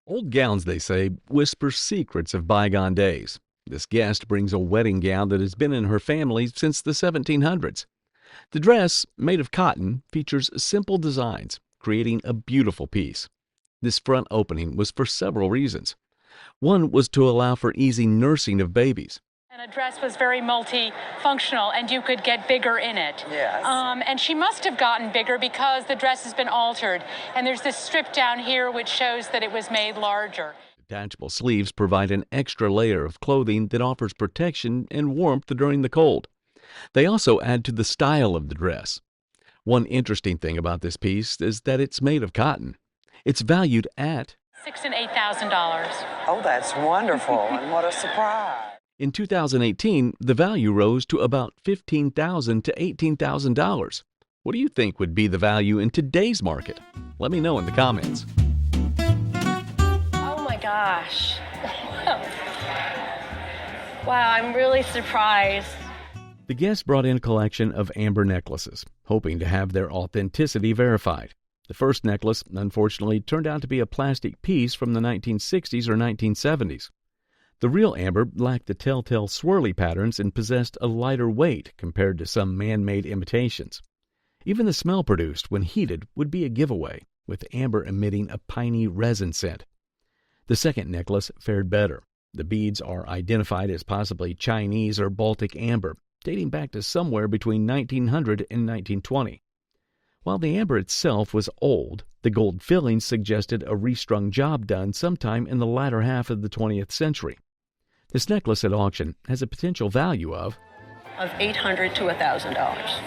Old gowns, they say, whisper secrets of bygone days. This guest brings a wedding gown that has been in her family since the 1700s. The dress, made of cotton, features simple designs, creating a beautiful piece. This front opening was for several reasons. One was to allow for easy nursing of babies. And a dress was very multifunctional, and you could get bigger in it. Yes. And she must have gotten bigger because the dress has been altered. And there's this strip down here which shows that it was made larger. Detachable sleeves provide an extra layer of clothing that offers protection and warmth during the cold. They also add to the style of the dress. One interesting thing about this piece is that it's made of cotton. It's valued at $6,000 and $8,000. Oh, that's wonderful, and what a surprise. In 2018, the value rose to about $15,000 to $18,000. What do you think would be the value in today's market? Let me know in the comments. Oh my gosh. Wow, I'm really surprised. The guest brought in a collection of amber necklaces, hoping to have their authenticity verified. The first necklace, unfortunately, turned out to be a plastic piece from the 1960s or 1970s. The real amber lacked the telltale swirly patterns and possessed a lighter weight compared to some man-made imitations. Even the smell produced when heated would be a giveaway, with amber emitting a piney resin scent. The second necklace fared better. The beads are identified as possibly Chinese or Baltic amber, dating back to somewhere between 1900 and 1920. While the amber itself was old, the gold fillings suggested a restrung job done sometime in the latter half of the 20th century. This necklace at auction has a potential value of $800 to $1,000.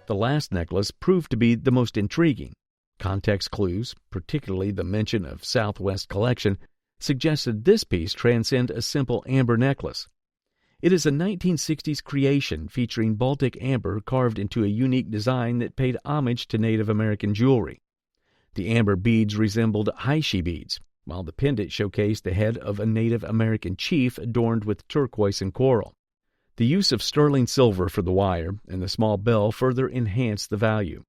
The last necklace proved to be the most intriguing. Context clues, particularly the mention of Southwest collection, suggested this piece transcend a simple amber necklace. It is a 1960s creation featuring Baltic amber carved into a unique design that paid homage to Native American jewelry. The amber beads resembled Heishi beads, while the pendant showcased the head of a Native American chief adorned with turquoise and coral. The use of sterling silver for the wire and the small bell further enhanced the value.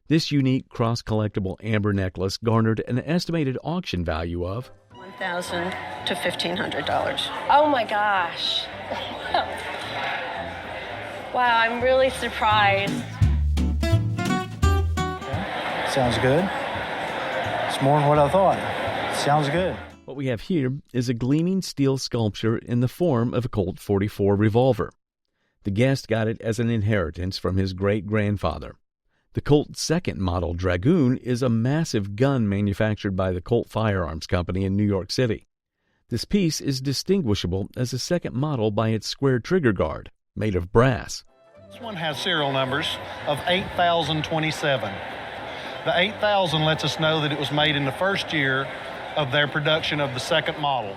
This unique cross-collectible amber necklace garnered an estimated auction value of $1,000 to $1,500. Oh my gosh. Wow, I'm really surprised. Okay. Sounds good. It's more than what I thought. Sounds good. What we have here is a gleaming steel sculpture in the form of a Colt 44 revolver. The guest got it as an inheritance from his great-grandfather. The Colt second model Dragoon is a massive gun manufactured by the Colt Firearms Company in New York City. This piece is distinguishable as a second model by its square trigger guard, made of brass. This one has serial numbers of 8027. The 8000 lets us know that it was made in the first year of their production of the second model.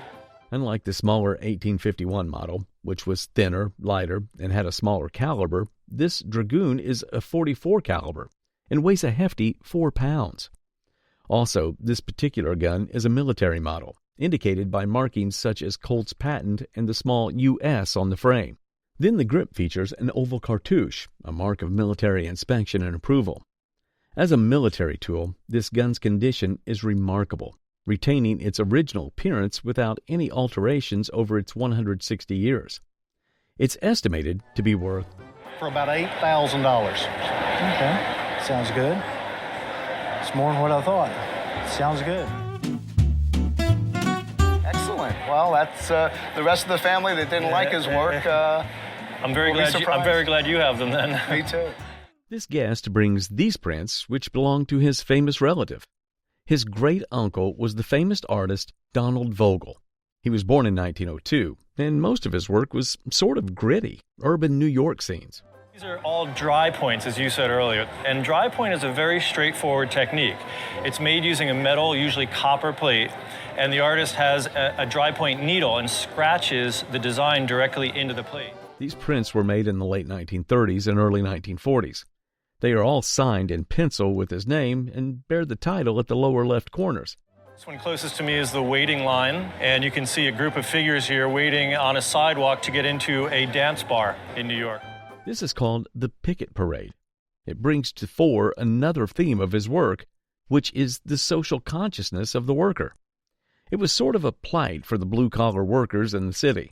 Unlike the smaller 1851 model, which was thinner, lighter, and had a smaller caliber, this Dragoon is a .44 caliber and weighs a hefty 4 pounds. Also, this particular gun is a military model, indicated by markings such as Colt's patent and the small US on the frame. Then the grip features an oval cartouche, a mark of military inspection and approval. As a military tool, this gun's condition is remarkable, retaining its original appearance without any alterations over its 160 years. It's estimated to be worth for about $8,000. Okay. Sounds good. It's more than what I thought. Sounds good. Excellent. Well, that's the rest of the family that didn't like his work. I'm very glad you have them then. Me too. This guest brings these prints, which belong to his famous relative. His great-uncle was the famous artist Donald Vogel. He was born in 1902, and most of his work was sort of gritty, urban New York scenes. These are all dry points, as you said earlier, and dry point is a very straightforward technique. It's made using a metal, usually copper plate, and the artist has a dry point needle and scratches the design directly into the plate. These prints were made in the late 1930s and early 1940s. They are all signed in pencil with his name and bear the title at the lower left corners. This one closest to me is the waiting line, and you can see a group of figures here waiting on a sidewalk to get into a dance bar in New York. This is called the Picket Parade. It brings to fore another theme of his work, which is the social consciousness of the worker. It was sort of a plight for the blue-collar workers in the city.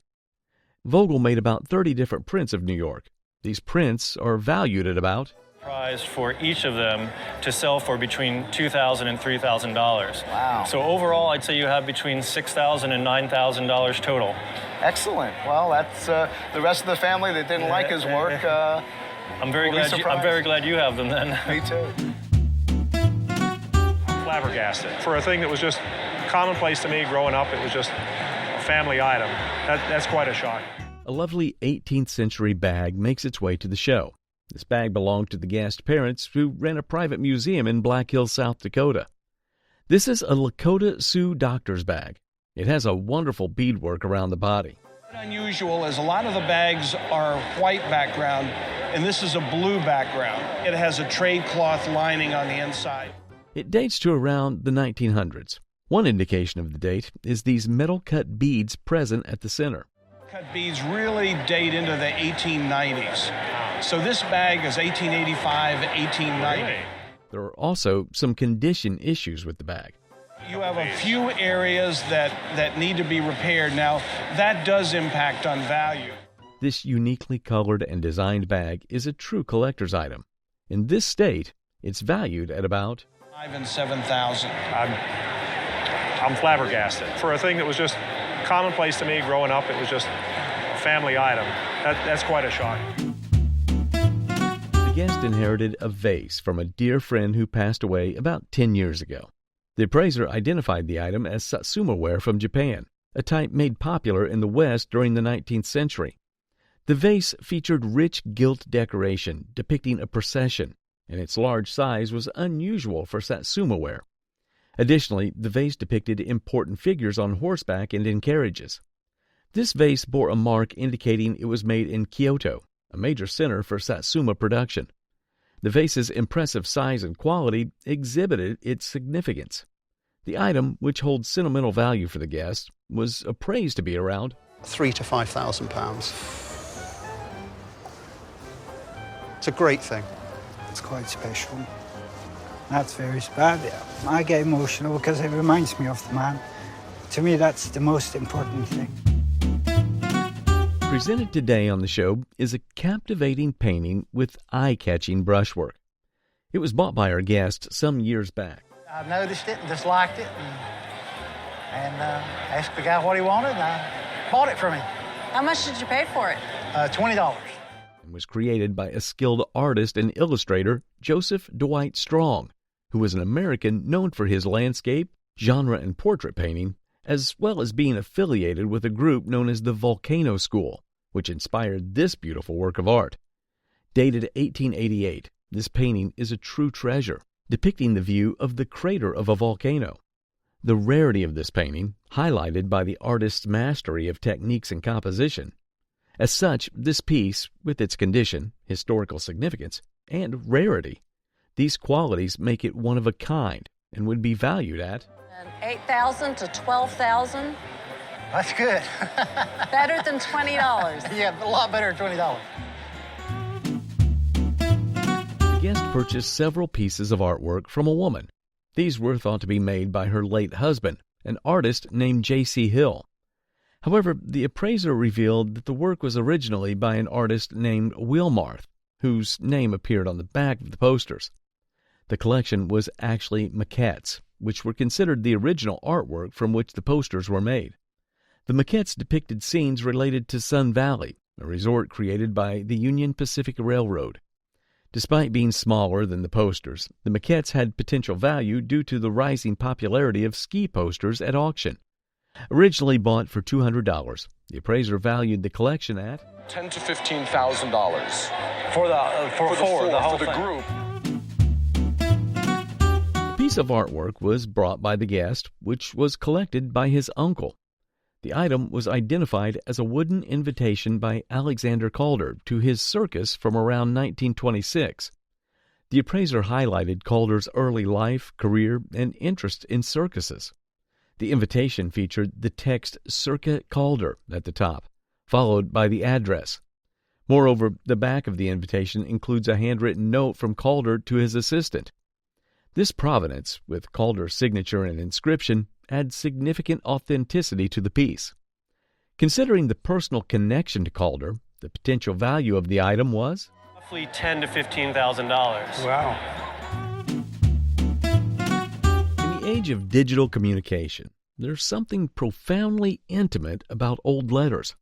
Vogel made about 30 different prints of New York. These prints are valued at about Prized for each of them to sell for between $2,000 and $3,000. Wow. So overall, I'd say you have between $6,000 and $9,000 total. Excellent. Well, that's the rest of the family that didn't like his work. I'm very glad you have them then. Me too. Flabbergasted. For a thing that was just commonplace to me growing up, it was just a family item. That's quite a shock. a lovely 18th century bag makes its way to the show. This bag belonged to the Guest parents, who ran a private museum in Black Hills, South Dakota. This is a Lakota Sue doctor's bag. It has a wonderful beadwork around the body. What's unusual is a lot of the bags are white background, and this is a blue background. It has a trade cloth lining on the inside. It dates to around the 1900s. One indication of the date is these metal-cut beads present at the center. Cut beads really date into the 1890s. So this bag is 1885, 1890. Really? There are also some condition issues with the bag. You have a few areas that need to be repaired. Now, that does impact on value. This uniquely colored and designed bag is a true collector's item. In this state, it's valued at about $5,000 and $7,000. I'm flabbergasted. For a thing that was just commonplace to me growing up, it was just a family item. That's quite a shock. The Guest inherited a vase from a dear friend who passed away about 10 years ago. The appraiser identified the item as Satsuma ware from Japan, a type made popular in the West during the 19th century. The vase featured rich gilt decoration depicting a procession, and its large size was unusual for Satsuma ware. Additionally, the vase depicted important figures on horseback and in carriages. This vase bore a mark indicating it was made in Kyoto, a major center for Satsuma production. The vase's impressive size and quality exhibited its significance. The item, which holds sentimental value for the Guest, was appraised to be around £3,000 to £5,000. It's a great thing. It's quite special. That's very special. I get emotional because it reminds me of the man. To me, that's the most important thing. Presented today on the show is a captivating painting with eye-catching brushwork. It was bought by our Guest some years back. I noticed it and just liked it and asked the guy what he wanted, and I bought it from him. How much did you pay for it? $20. And was created by a skilled artist and illustrator, Joseph Dwight Strong, who was an American known for his landscape, genre, and portrait painting, as well as being affiliated with a group known as the Volcano School, which inspired this beautiful work of art. Dated 1888, this painting is a true treasure, depicting the view of the crater of a volcano. The rarity of this painting, highlighted by the artist's mastery of techniques and composition. As such, this piece, with its condition, historical significance, and rarity, these qualities make it one of a kind and would be valued at $8,000 to $12,000. That's good. Better than $20. Yeah, a lot better than $20. The Guest purchased several pieces of artwork from a woman. These were thought to be made by her late husband, an artist named J.C. Hill. However, the appraiser revealed that the work was originally by an artist named Wilmarth, whose name appeared on the back of the posters. The collection was actually maquettes, which were considered the original artwork from which the posters were made. The maquettes depicted scenes related to Sun Valley, a resort created by the Union Pacific Railroad. Despite being smaller than the posters, the maquettes had potential value due to the rising popularity of ski posters at auction. Originally bought for $200, the appraiser valued the collection at $10,000 to $15,000 For the group. The piece of artwork was brought by the Guest, which was collected by his uncle. The item was identified as a wooden invitation by Alexander Calder to his circus from around 1926. The appraiser highlighted Calder's early life, career, and interest in circuses. The invitation featured the text Circa Calder at the top, followed by the address. Moreover, the back of the invitation includes a handwritten note from Calder to his assistant. This provenance, with Calder's signature and inscription, adds significant authenticity to the piece. Considering the personal connection to Calder, the potential value of the item was roughly $10,000 to $15,000. Wow. In the age of digital communication, there's something profoundly intimate about old letters.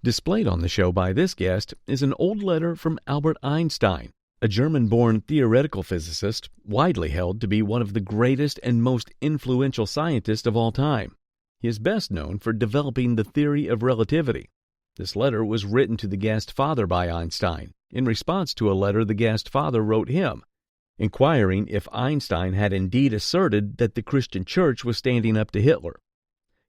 Displayed on the show by this guest is an old letter from Albert Einstein, a German-born theoretical physicist widely held to be one of the greatest and most influential scientists of all time. He is best known for developing the theory of relativity. This letter was written to the guest father by Einstein in response to a letter the guest father wrote him, inquiring if Einstein had indeed asserted that the Christian church was standing up to Hitler.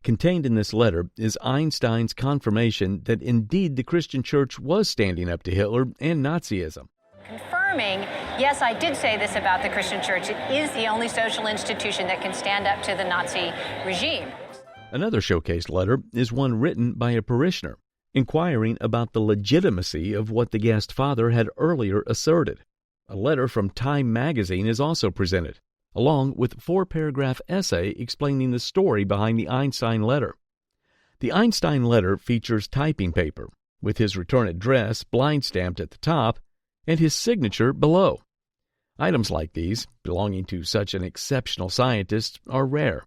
Contained in this letter is Einstein's confirmation that indeed the Christian church was standing up to Hitler and Nazism. Confirming, yes, I did say this about the Christian church. It is the only social institution that can stand up to the Nazi regime. Another showcased letter is one written by a parishioner, inquiring about the legitimacy of what the guest father had earlier asserted. A letter from Time magazine is also presented, along with a 4-paragraph essay explaining the story behind the Einstein letter. The Einstein letter features typing paper, with his return address blind-stamped at the top and his signature below. Items like these, belonging to such an exceptional scientist, are rare.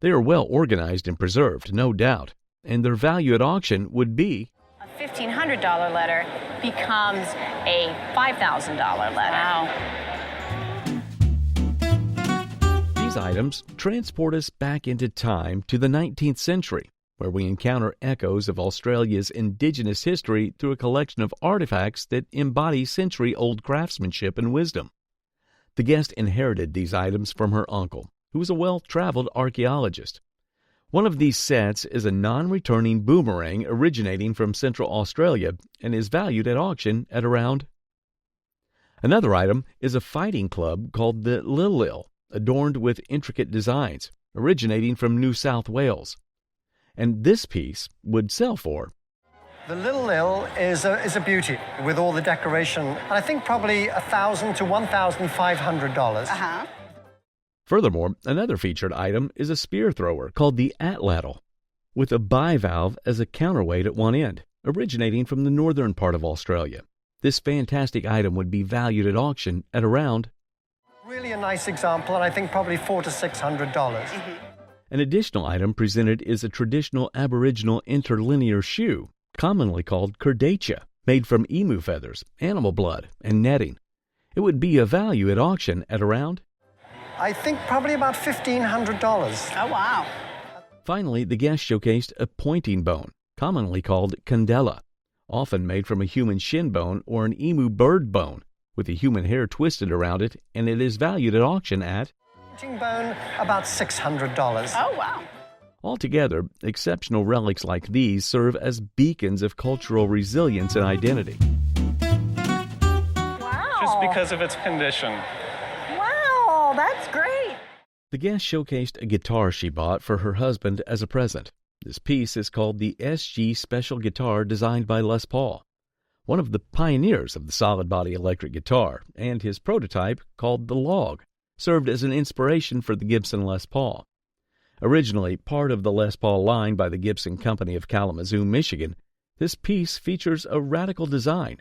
They are well organized and preserved, no doubt, and their value at auction would be a $1,500 letter becomes a $5,000 letter. Wow. These items transport us back into time to the 19th century, where we encounter echoes of Australia's indigenous history through a collection of artifacts that embody century-old craftsmanship and wisdom. The guest inherited these items from her uncle, who was a well-traveled archaeologist. One of these sets is a non-returning boomerang originating from Central Australia and is valued at auction at around. Another item is a fighting club called the Lil, adorned with intricate designs, originating from New South Wales. And this piece would sell for. The Little Lil is a beauty with all the decoration. And I think probably $1,000 to $1,500. Furthermore, another featured item is a spear thrower called the atlatl, with a bivalve as a counterweight at one end, originating from the northern part of Australia. This fantastic item would be valued at auction at around. Really a nice example, and I think probably $400 to $600. An additional item presented is a traditional Aboriginal interlinear shoe, commonly called kurdacha, made from emu feathers, animal blood, and netting. It would be of value at auction at around. I think probably about $1,500. Oh, wow. Finally, the guest showcased a pointing bone, commonly called candela, often made from a human shin bone or an emu bird bone, with a human hair twisted around it, and it is valued at auction at. Bone, about $600. Oh, wow. Altogether, exceptional relics like these serve as beacons of cultural resilience and identity. Wow. Just because of its condition. Wow, that's great. The guest showcased a guitar she bought for her husband as a present. This piece is called the SG Special Guitar designed by Les Paul, one of the pioneers of the solid-body electric guitar, and his prototype, called the Log, served as an inspiration for the Gibson Les Paul. Originally part of the Les Paul line by the Gibson Company of Kalamazoo, Michigan, this piece features a radical design.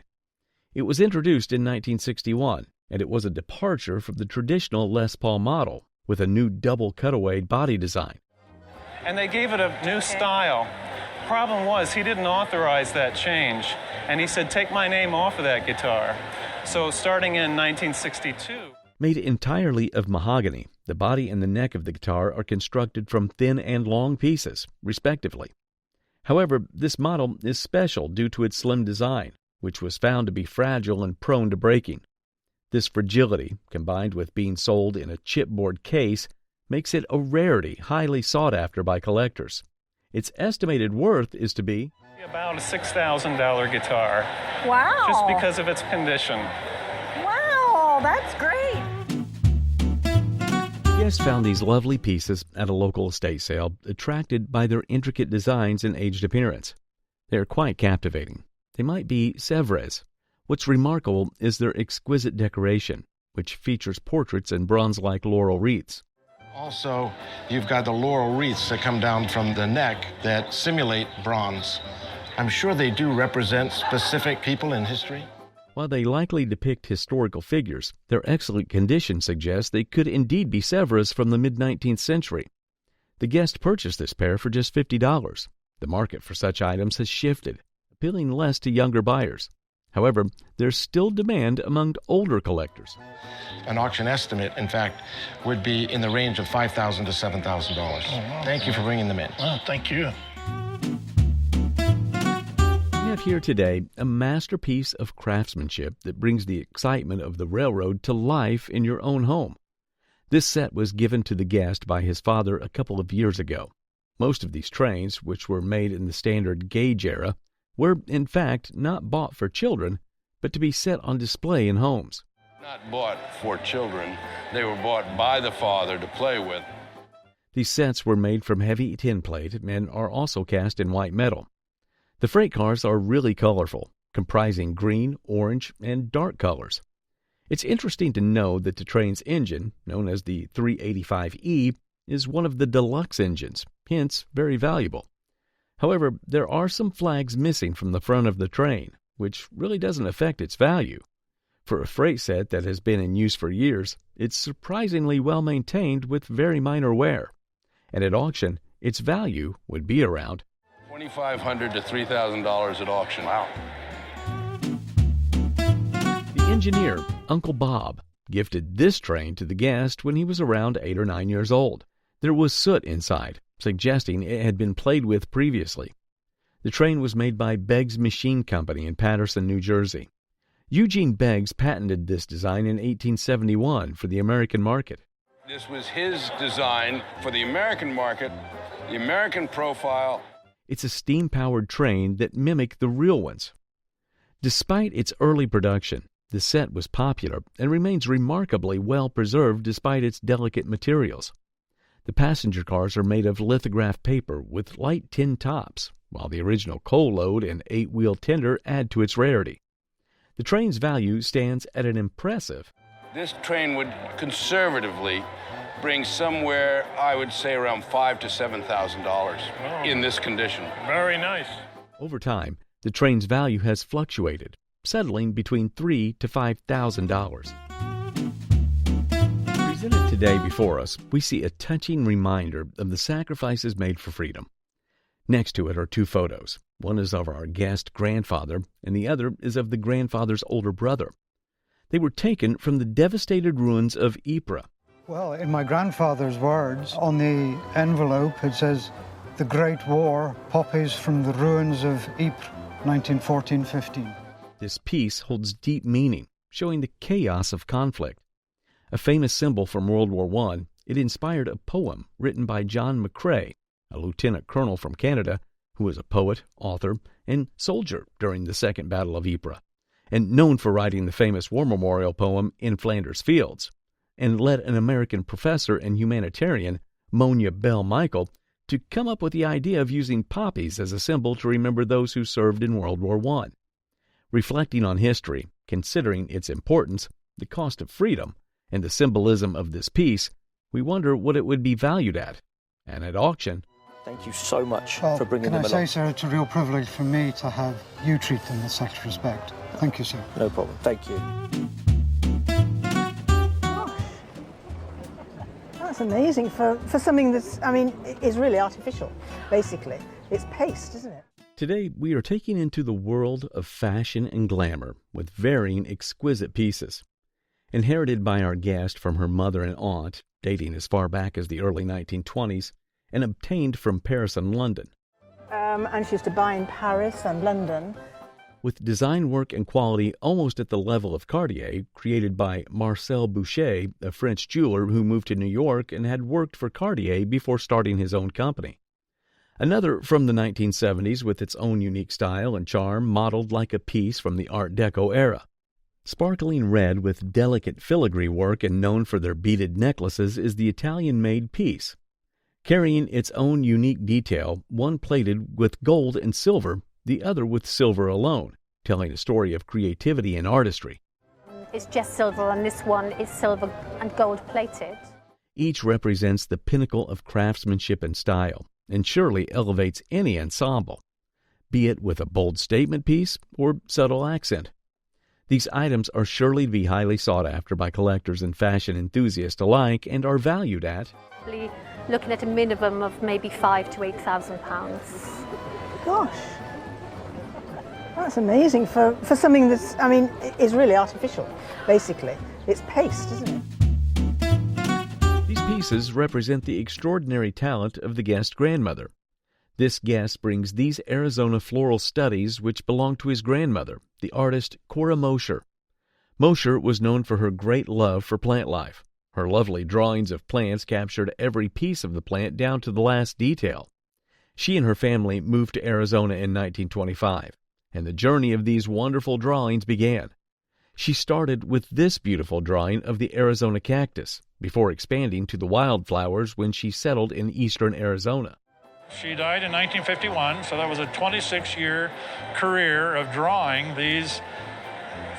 It was introduced in 1961, and it was a departure from the traditional Les Paul model with a new double cutaway body design. And they gave it a new style. Problem was, he didn't authorize that change, and he said, take my name off of that guitar. So starting in 1962... Made entirely of mahogany, the body and the neck of the guitar are constructed from thin and long pieces, respectively. However, this model is special due to its slim design, which was found to be fragile and prone to breaking. This fragility, combined with being sold in a chipboard case, makes it a rarity highly sought after by collectors. Its estimated worth is to be about a $6,000 guitar. Wow. Just because of its condition. Wow, that's great. Guests found these lovely pieces at a local estate sale, attracted by their intricate designs and aged appearance. They are quite captivating. They might be vres. What's remarkable is their exquisite decoration, which features portraits and bronze-like laurel wreaths. Also, you've got the laurel wreaths that come down from the neck that simulate bronze. I'm sure they do represent specific people in history. While they likely depict historical figures, their excellent condition suggests they could indeed be Sevres from the mid-19th century. The guest purchased this pair for just $50. The market for such items has shifted, appealing less to younger buyers. However, there's still demand among older collectors. An auction estimate, in fact, would be in the range of $5,000 to $7,000. Oh, wow. Thank you for bringing them in. Oh, thank you. We have here today a masterpiece of craftsmanship that brings the excitement of the railroad to life in your own home. This set was given to the guest by his father a couple of years ago. Most of these trains, which were made in the standard gauge era, were, in fact, not bought for children, but to be set on display in homes. Not bought for children. They were bought by the father to play with. These sets were made from heavy tin plate and are also cast in white metal. The freight cars are really colorful, comprising green, orange, and dark colors. It's interesting to know that the train's engine, known as the 385E, is one of the deluxe engines, hence very valuable. However, there are some flags missing from the front of the train, which really doesn't affect its value. For a freight set that has been in use for years, it's surprisingly well maintained with very minor wear. And at auction, its value would be around $2,500 to $3,000 at auction. Wow. The engineer, Uncle Bob, gifted this train to the guest when he was around 8 or 9 years old. There was soot inside, suggesting it had been played with previously. The train was made by Beggs Machine Company in Paterson, New Jersey. Eugene Beggs patented this design in 1871 for the American market. This was his design for the American market, the American profile. It's a steam-powered train that mimicked the real ones. Despite its early production, the set was popular and remains remarkably well preserved despite its delicate materials. The passenger cars are made of lithographed paper with light tin tops, while the original coal load and 8-wheel tender add to its rarity. The train's value stands at an impressive. This train would conservatively bring somewhere, I would say, around $5,000 to $7,000 in this condition. Very nice. Over time, the train's value has fluctuated, settling between $3,000 to $5,000. Presented today before us, we see a touching reminder of the sacrifices made for freedom. Next to it are two photos. One is of our guest grandfather, and the other is of the grandfather's older brother. They were taken from the devastated ruins of Ypres. Well, in my grandfather's words, on the envelope it says, "The Great War, poppies from the ruins of Ypres, 1914-15. This piece holds deep meaning, showing the chaos of conflict. A famous symbol from World War I, it inspired a poem written by John McCrae, a lieutenant colonel from Canada, who was a poet, author, and soldier during the Second Battle of Ypres, and known for writing the famous war memorial poem In Flanders Fields, and led an American professor and humanitarian, Monia Bell Michael, to come up with the idea of using poppies as a symbol to remember those who served in World War I. Reflecting on history, considering its importance, the cost of freedom, and the symbolism of this piece, we wonder what it would be valued at. And at auction... Thank you so much for bringing them along. Can I say, sir, it's a real privilege for me to have you treat them with such respect. Thank you, sir. No problem. Thank you. That's amazing for something that's, is really artificial, basically. It's paste, isn't it? Today, we are taking into the world of fashion and glamour with varying exquisite pieces. Inherited by our guest from her mother and aunt, dating as far back as the early 1920s, and obtained from Paris and London. And she used to buy in Paris and London. With design work and quality almost at the level of Cartier, created by Marcel Boucher, a French jeweler who moved to New York and had worked for Cartier before starting his own company. Another from the 1970s with its own unique style and charm, modeled like a piece from the Art Deco era. Sparkling red with delicate filigree work and known for their beaded necklaces is the Italian-made piece. Carrying its own unique detail, one plated with gold and silver, the other with silver alone, telling a story of creativity and artistry. It's just silver, and this one is silver and gold plated. Each represents the pinnacle of craftsmanship and style, and surely elevates any ensemble, be it with a bold statement piece or subtle accent. These items are surely to be highly sought after by collectors and fashion enthusiasts alike, and are valued at Looking at a minimum of maybe £5,000 to £8,000. Gosh, that's amazing for something that's, I mean, is really artificial, basically. It's paste, isn't it? These pieces represent the extraordinary talent of the guest grandmother. This guest brings these Arizona floral studies which belonged to his grandmother, the artist Cora Mosher. Mosher was known for her great love for plant life. Her lovely drawings of plants captured every piece of the plant down to the last detail. She and her family moved to Arizona in 1925, and the journey of these wonderful drawings began. She started with this beautiful drawing of the Arizona cactus, before expanding to the wildflowers when she settled in eastern Arizona. She died in 1951, so that was a 26-year career of drawing these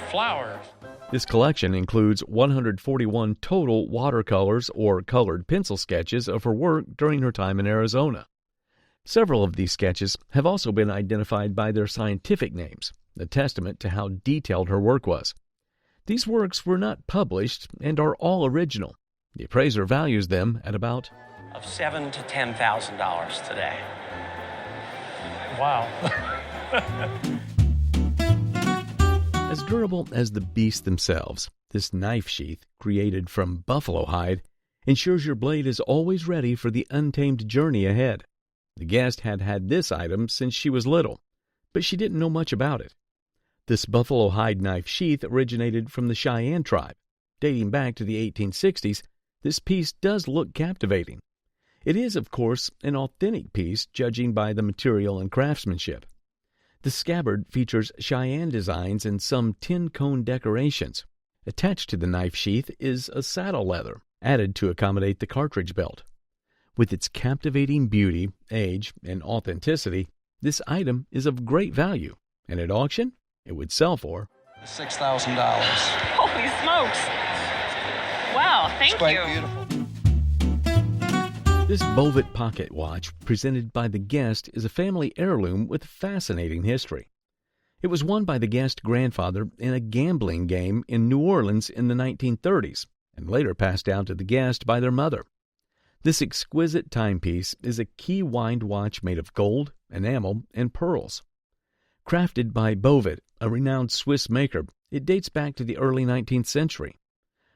flowers. This collection includes 141 total watercolors or colored pencil sketches of her work during her time in Arizona. Several of these sketches have also been identified by their scientific names, a testament to how detailed her work was. These works were not published and are all original. The appraiser values them at about of $7,000 to $10,000 today. Wow. As durable as the beasts themselves, this knife sheath, created from buffalo hide, ensures your blade is always ready for the untamed journey ahead. The guest had had this item since she was little, but she didn't know much about it. This buffalo hide knife sheath originated from the Cheyenne tribe. Dating back to the 1860s, this piece does look captivating. It is, of course, an authentic piece, judging by the material and craftsmanship. The scabbard features Cheyenne designs and some tin-cone decorations. Attached to the knife sheath is a saddle leather, added to accommodate the cartridge belt. With its captivating beauty, age, and authenticity, this item is of great value, and at auction, it would sell for $6,000. Holy smokes! Wow, thank Quite you. Beautiful. This Bovet pocket watch, presented by the guest, is a family heirloom with fascinating history. It was won by the guest grandfather in a gambling game in New Orleans in the 1930s, and later passed down to the guest by their mother. This exquisite timepiece is a key wind watch made of gold, enamel, and pearls. Crafted by Bovet, a renowned Swiss maker, it dates back to the early 19th century.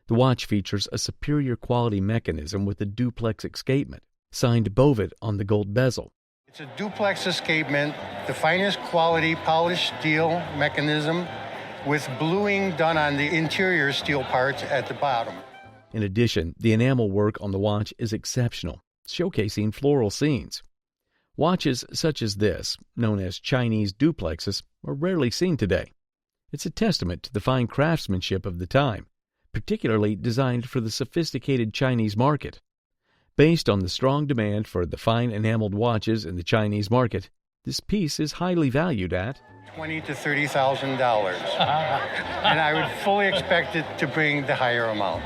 The watch features a superior quality mechanism with a duplex escapement, signed Bovet on the gold bezel. It's a duplex escapement, the finest quality polished steel mechanism with bluing done on the interior steel parts at the bottom. In addition, the enamel work on the watch is exceptional, showcasing floral scenes. Watches such as this, known as Chinese duplexes, are rarely seen today. It's a testament to the fine craftsmanship of the time, particularly designed for the sophisticated Chinese market. Based on the strong demand for the fine enameled watches in the Chinese market, this piece is highly valued at $20,000 to $30,000. And I would fully expect it to bring the higher amount.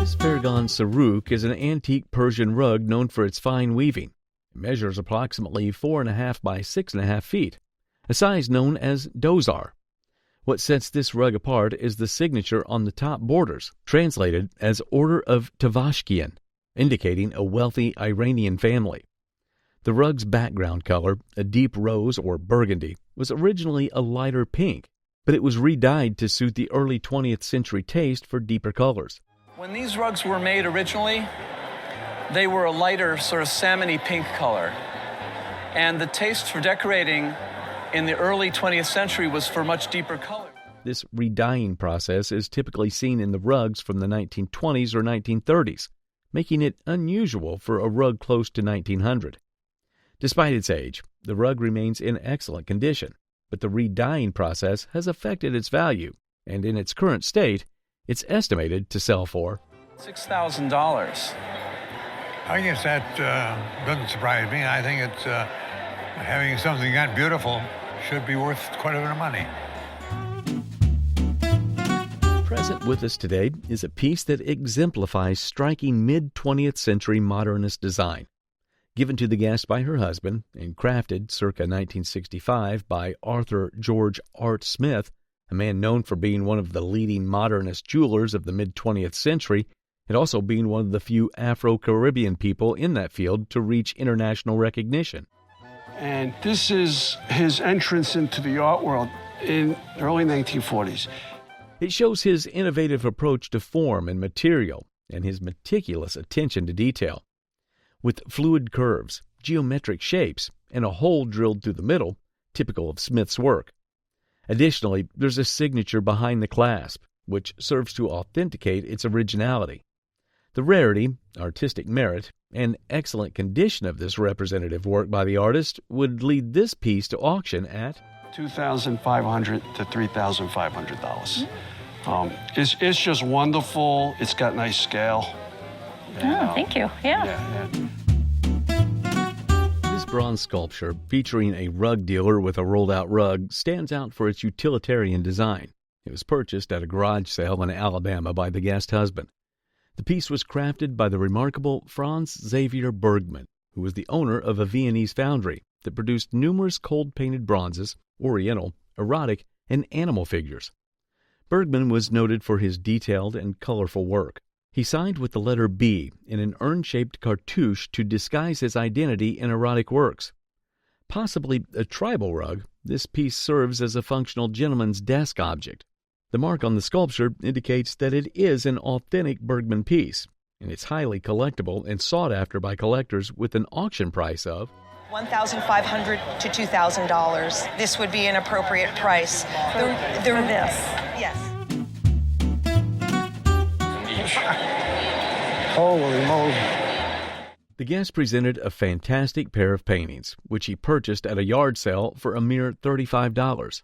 This Persian Faron is an antique Persian rug known for its fine weaving. It measures approximately 4.5 by 6.5 feet, a size known as dozar. What sets this rug apart is the signature on the top borders, translated as Order of Tavashkian, indicating a wealthy Iranian family. The rug's background color, a deep rose or burgundy, was originally a lighter pink, but it was re-dyed to suit the early 20th century taste for deeper colors. When these rugs were made originally, they were a lighter sort of salmon-y pink color. And the taste for decorating in the early 20th century was for much deeper color. This re-dyeing process is typically seen in the rugs from the 1920s or 1930s, making it unusual for a rug close to 1900. Despite its age, the rug remains in excellent condition, but the re-dyeing process has affected its value, and in its current state, it's estimated to sell for $6,000. I guess that doesn't surprise me. I think it's having something that beautiful should be worth quite a bit of money. Present with us today is a piece that exemplifies striking mid-20th century modernist design. Given to the guest by her husband and crafted circa 1965 by Arthur George Art Smith, a man known for being one of the leading modernist jewelers of the mid-20th century and also being one of the few Afro-Caribbean people in that field to reach international recognition. And this is his entrance into the art world in the early 1940s. It shows his innovative approach to form and material and his meticulous attention to detail. With fluid curves, geometric shapes, and a hole drilled through the middle, typical of Smith's work. Additionally, there's a signature behind the clasp, which serves to authenticate its originality. The rarity, artistic merit, and excellent condition of this representative work by the artist would lead this piece to auction at $2,500 to $3,500. It's just wonderful. It's got nice scale. Thank you. Yeah. This bronze sculpture, featuring a rug dealer with a rolled-out rug, stands out for its utilitarian design. It was purchased at a garage sale in Alabama by the guest husband. The piece was crafted by the remarkable Franz Xavier Bergman, who was the owner of a Viennese foundry that produced numerous cold-painted bronzes, oriental, erotic, and animal figures. Bergman was noted for his detailed and colorful work. He signed with the letter B in an urn-shaped cartouche to disguise his identity in erotic works. Possibly a tribal rug, this piece serves as a functional gentleman's desk object. The mark on the sculpture indicates that it is an authentic Bergman piece, and it's highly collectible and sought after by collectors with an auction price of $1,500 to $2,000. This would be an appropriate price. For this? Yes. Holy moly. The guest presented a fantastic pair of paintings, which he purchased at a yard sale for a mere $35.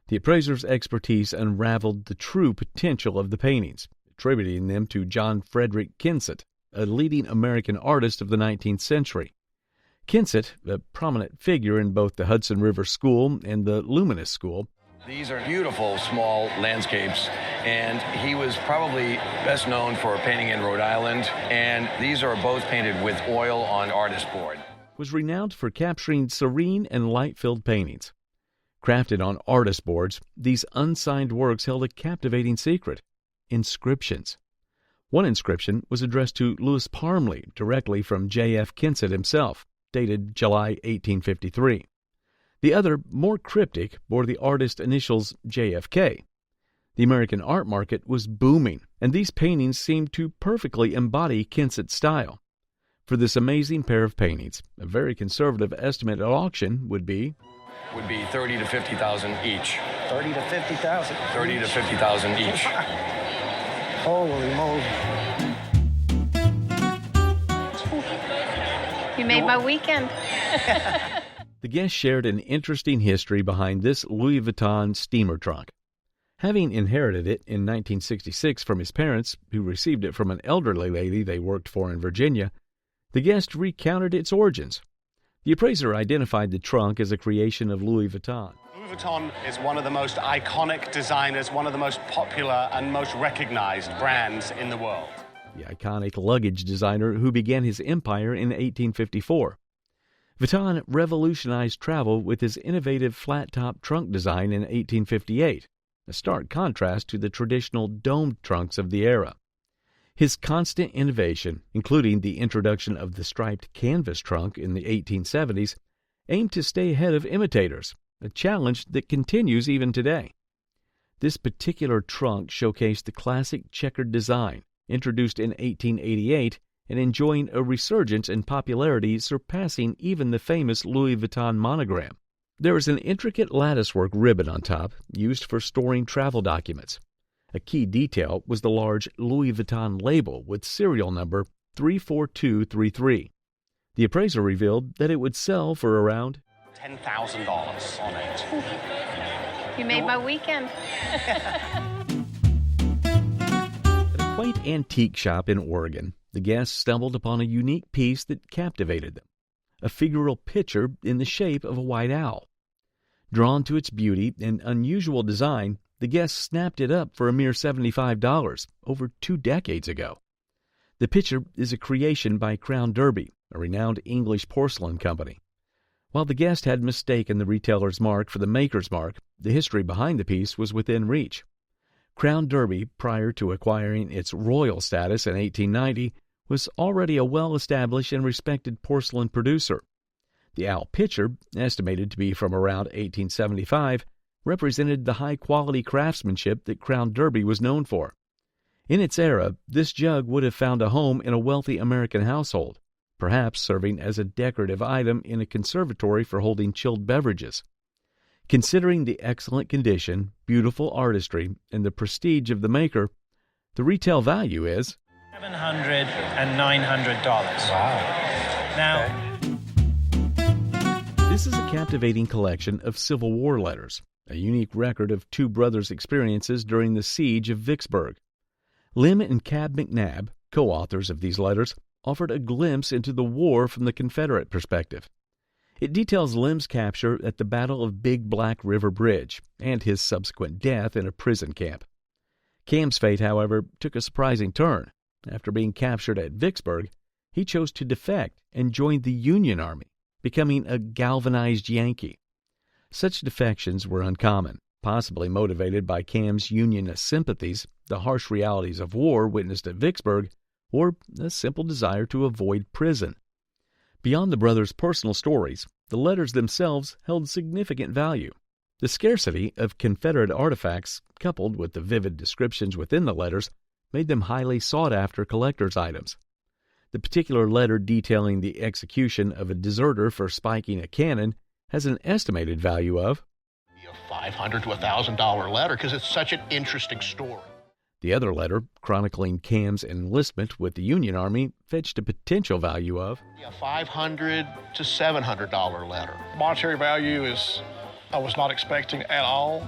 The appraiser's expertise unraveled the true potential of the paintings, attributing them to John Frederick Kensett, a leading American artist of the 19th century. Kensett, a prominent figure in both the Hudson River School and the Luminous School. These are beautiful small landscapes, and he was probably best known for painting in Rhode Island, and these are both painted with oil on artist board. Was renowned for capturing serene and light-filled paintings. Crafted on artist boards, these unsigned works held a captivating secret: inscriptions. One inscription was addressed to Louis Parmley directly from J.F. Kensett himself, dated July 1853. The other, more cryptic, bore the artist's initials JFK. The American art market was booming, and these paintings seemed to perfectly embody Kensett's style. For this amazing pair of paintings, a very conservative estimate at auction would be $30,000 to $50,000 each. 30 to 50,000. 30 to 50,000 each. Holy moly. You made my weekend. The guest shared an interesting history behind this Louis Vuitton steamer trunk. Having inherited it in 1966 from his parents, who received it from an elderly lady they worked for in Virginia, the guest recounted its origins. The appraiser identified the trunk as a creation of Louis Vuitton. Louis Vuitton is one of the most iconic designers, one of the most popular and most recognized brands in the world. The iconic luggage designer who began his empire in 1854. Vuitton revolutionized travel with his innovative flat-top trunk design in 1858, a stark contrast to the traditional domed trunks of the era. His constant innovation, including the introduction of the striped canvas trunk in the 1870s, aimed to stay ahead of imitators, a challenge that continues even today. This particular trunk showcased the classic checkered design, introduced in 1888 and enjoying a resurgence in popularity surpassing even the famous Louis Vuitton monogram. There is an intricate latticework ribbon on top, used for storing travel documents. A key detail was the large Louis Vuitton label with serial number 34233. The appraiser revealed that it would sell for around $10,000 on it. You made my weekend. At a quaint antique shop in Oregon, the guests stumbled upon a unique piece that captivated them, a figural picture in the shape of a white owl. Drawn to its beauty and unusual design, the guests snapped it up for a mere $75 over 2 decades ago. The pitcher is a creation by Crown Derby, a renowned English porcelain company. While the guest had mistaken the retailer's mark for the maker's mark, the history behind the piece was within reach. Crown Derby, prior to acquiring its royal status in 1890, was already a well-established and respected porcelain producer. The owl pitcher, estimated to be from around 1875, represented the high-quality craftsmanship that Crown Derby was known for. In its era, this jug would have found a home in a wealthy American household, perhaps serving as a decorative item in a conservatory for holding chilled beverages. Considering the excellent condition, beautiful artistry, and the prestige of the maker, the retail value is $700 and $900. Wow. Now, this is a captivating collection of Civil War letters, a unique record of two brothers' experiences during the siege of Vicksburg. Lim and Cab McNabb, co-authors of these letters, offered a glimpse into the war from the Confederate perspective. It details Lim's capture at the Battle of Big Black River Bridge and his subsequent death in a prison camp. Cam's fate, however, took a surprising turn. After being captured at Vicksburg, he chose to defect and join the Union Army, becoming a galvanized Yankee. Such defections were uncommon, possibly motivated by Cam's Unionist sympathies, the harsh realities of war witnessed at Vicksburg, or a simple desire to avoid prison. Beyond the brothers' personal stories, the letters themselves held significant value. The scarcity of Confederate artifacts, coupled with the vivid descriptions within the letters, made them highly sought-after collector's items. The particular letter detailing the execution of a deserter for spiking a cannon has an estimated value of $500 to $1,000 letter because it's such an interesting story. The other letter, chronicling Cam's enlistment with the Union Army, fetched a potential value of $500 to $700 letter. Monetary value is I was not expecting at all.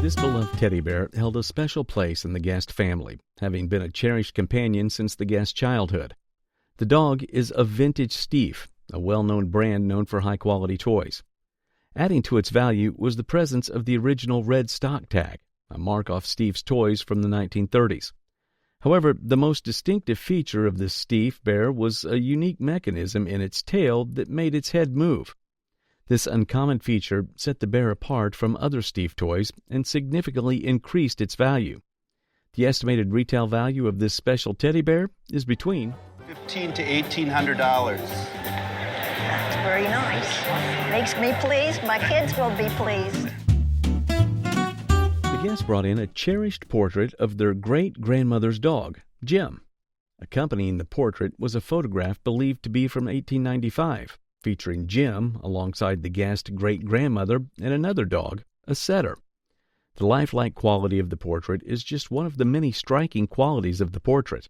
This beloved teddy bear held a special place in the Guest family, having been a cherished companion since the Guest childhood. The dog is a vintage Steiff, a well-known brand known for high-quality toys. Adding to its value was the presence of the original red stock tag, a mark off Steiff's toys from the 1930s. However, the most distinctive feature of this Steiff bear was a unique mechanism in its tail that made its head move. This uncommon feature set the bear apart from other Steiff toys and significantly increased its value. The estimated retail value of this special teddy bear is between $1,500 to $1,800. That's very nice. Makes me pleased. My kids will be pleased. The guests brought in a cherished portrait of their great-grandmother's dog, Jim. Accompanying the portrait was a photograph believed to be from 1895, featuring Jim alongside the guest great-grandmother and another dog, a setter. The lifelike quality of the portrait is just one of the many striking qualities of the portrait.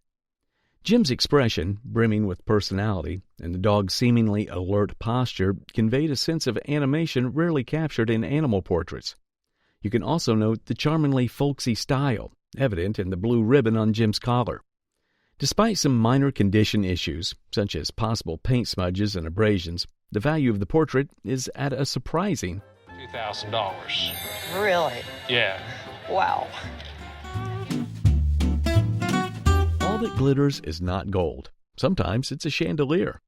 Jim's expression, brimming with personality, and the dog's seemingly alert posture conveyed a sense of animation rarely captured in animal portraits. You can also note the charmingly folksy style, evident in the blue ribbon on Jim's collar. Despite some minor condition issues, such as possible paint smudges and abrasions, the value of the portrait is at a surprising $2,000. Really? Yeah. Wow. All that glitters is not gold. Sometimes it's a chandelier.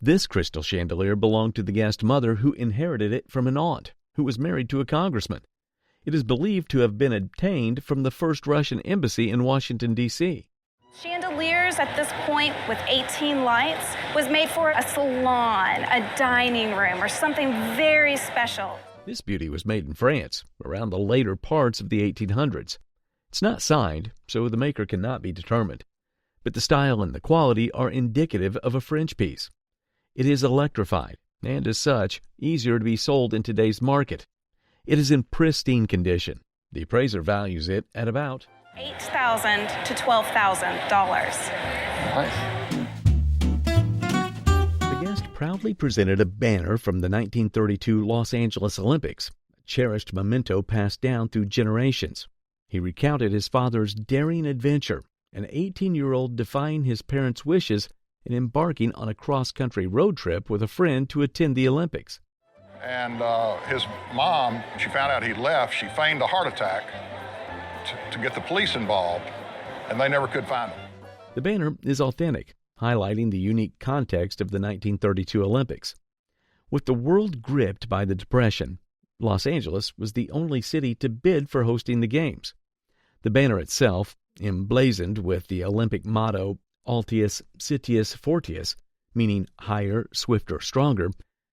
This crystal chandelier belonged to the guest mother who inherited it from an aunt who was married to a congressman. It is believed to have been obtained from the first Russian embassy in Washington, D.C. Chandeliers at this point with 18 lights was made for a salon, a dining room, or something very special. This beauty was made in France, around the later parts of the 1800s. It's not signed, so the maker cannot be determined, but the style and the quality are indicative of a French piece. It is electrified, and as such, easier to be sold in today's market. It is in pristine condition. The appraiser values it at about $8,000 to $12,000. The guest proudly presented a banner from the 1932 Los Angeles Olympics, a cherished memento passed down through generations. He recounted his father's daring adventure, an 18-year-old defying his parents' wishes and embarking on a cross-country road trip with a friend to attend the Olympics. And his mom, she found out he'd left, she feigned a heart attack to get the police involved, and they never could find him. The banner is authentic, highlighting the unique context of the 1932 Olympics. With the world gripped by the Depression, Los Angeles was the only city to bid for hosting the Games. The banner itself, emblazoned with the Olympic motto Altius Citius Fortius, meaning higher, swifter, stronger,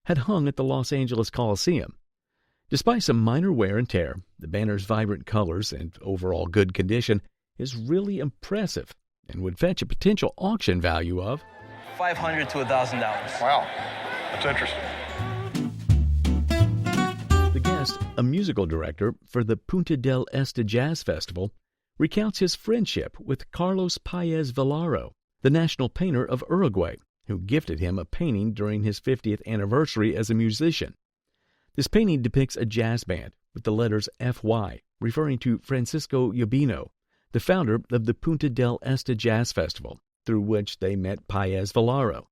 had hung at the Los Angeles Coliseum. Despite some minor wear and tear, the banner's vibrant colors and overall good condition is really impressive and would fetch a potential auction value of $500 to $1,000. Wow, that's interesting. The guest, a musical director for the Punta del Este Jazz Festival, recounts his friendship with Carlos Páez Vilaro, the national painter of Uruguay, who gifted him a painting during his 50th anniversary as a musician. This painting depicts a jazz band with the letters FY, referring to Francisco Urbino, the founder of the Punta del Este Jazz Festival, through which they met Páez Vilaro.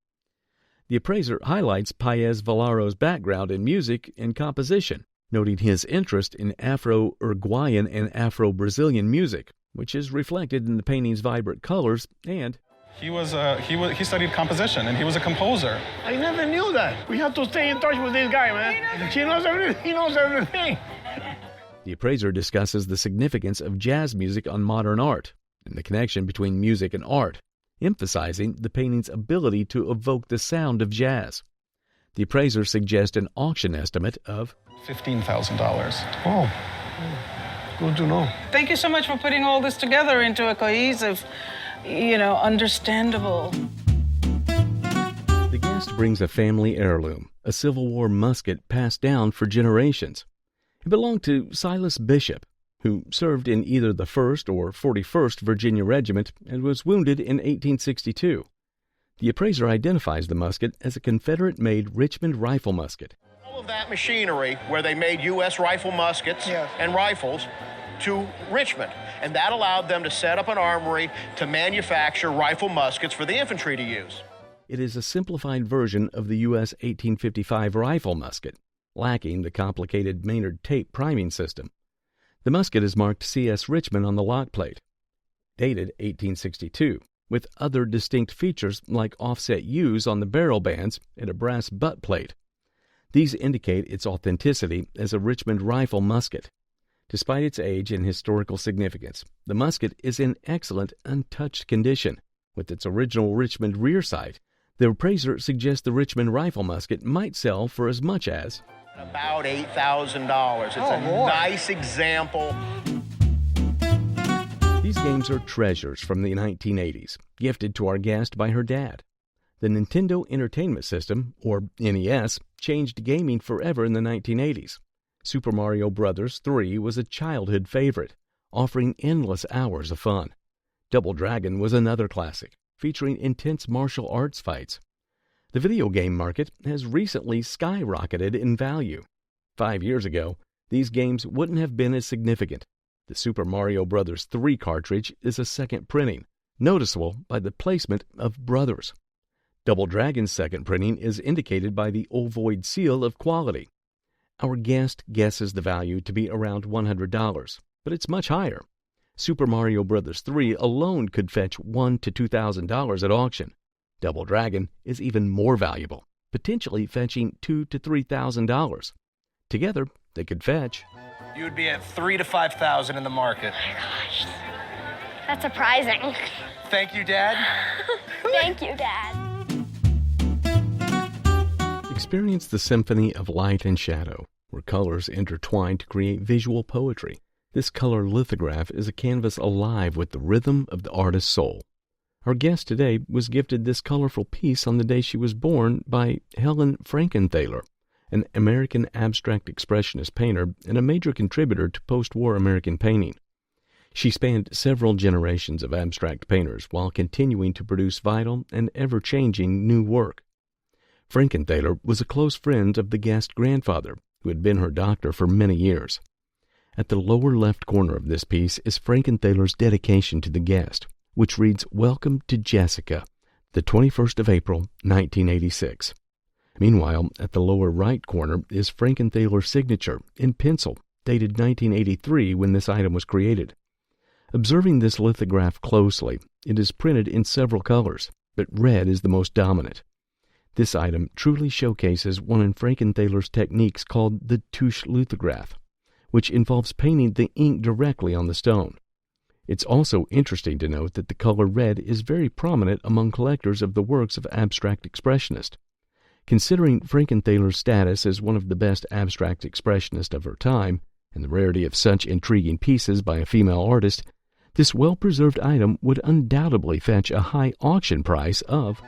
The appraiser highlights Páez Vilaro's background in music and composition, noting his interest in Afro-Uruguayan and Afro-Brazilian music, which is reflected in the painting's vibrant colors and He studied composition, and he was a composer. I never knew that. We have to stay in touch with this guy, man. He knows everything. The appraiser discusses the significance of jazz music on modern art and the connection between music and art, emphasizing the painting's ability to evoke the sound of jazz. The appraiser suggests an auction estimate of $15,000. Oh, good to know. Thank you so much for putting all this together into a cohesive, understandable. The guest brings a family heirloom, a Civil War musket passed down for generations. It belonged to Silas Bishop, who served in either the 1st or 41st Virginia Regiment and was wounded in 1862. The appraiser identifies the musket as a Confederate-made Richmond rifle musket. All of that machinery where they made U.S. rifle muskets and rifles to Richmond, and that allowed them to set up an armory to manufacture rifle muskets for the infantry to use. It is a simplified version of the U.S. 1855 rifle musket, lacking the complicated Maynard tape priming system. The musket is marked C.S. Richmond on the lock plate, dated 1862, with other distinct features like offset U's on the barrel bands and a brass butt plate. These indicate its authenticity as a Richmond rifle musket. Despite its age and historical significance, the musket is in excellent, untouched condition. With its original Richmond rear sight, the appraiser suggests the Richmond rifle musket might sell for as much as about $8,000. It's nice example. These games are treasures from the 1980s, gifted to our guest by her dad. The Nintendo Entertainment System, or NES, changed gaming forever in the 1980s. Super Mario Bros. 3 was a childhood favorite, offering endless hours of fun. Double Dragon was another classic, featuring intense martial arts fights. The video game market has recently skyrocketed in value. 5 years ago, these games wouldn't have been as significant. The Super Mario Bros. 3 cartridge is a second printing, noticeable by the placement of Brothers. Double Dragon's second printing is indicated by the ovoid seal of quality. Our guest guesses the value to be around $100, but it's much higher. Super Mario Bros. 3 alone could fetch $1,000 to $2,000 at auction. Double Dragon is even more valuable, potentially fetching $2,000 to $3,000. Together, they could fetch. You would be at $3,000 to $5,000 in the market. Oh my gosh, that's surprising. Thank you, Dad. Thank you, Dad. Experience the symphony of light and shadow, where colors intertwine to create visual poetry. This color lithograph is a canvas alive with the rhythm of the artist's soul. Our guest today was gifted this colorful piece on the day she was born by Helen Frankenthaler, an American abstract expressionist painter and a major contributor to post-war American painting. She spanned several generations of abstract painters while continuing to produce vital and ever-changing new work. Frankenthaler was a close friend of the guest's grandfather, who had been her doctor for many years. At the lower left corner of this piece is Frankenthaler's dedication to the guest, which reads, "Welcome to Jessica, the 21st of April, 1986. Meanwhile, at the lower right corner is Frankenthaler's signature in pencil, dated 1983 when this item was created. Observing this lithograph closely, it is printed in several colors, but red is the most dominant. This item truly showcases one of Frankenthaler's techniques called the touche lithograph, which involves painting the ink directly on the stone. It's also interesting to note that the color red is very prominent among collectors of the works of abstract expressionists. Considering Frankenthaler's status as one of the best abstract expressionists of her time, and the rarity of such intriguing pieces by a female artist, this well-preserved item would undoubtedly fetch a high auction price of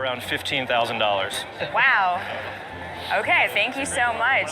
around $15,000. Wow. Okay, thank you so much.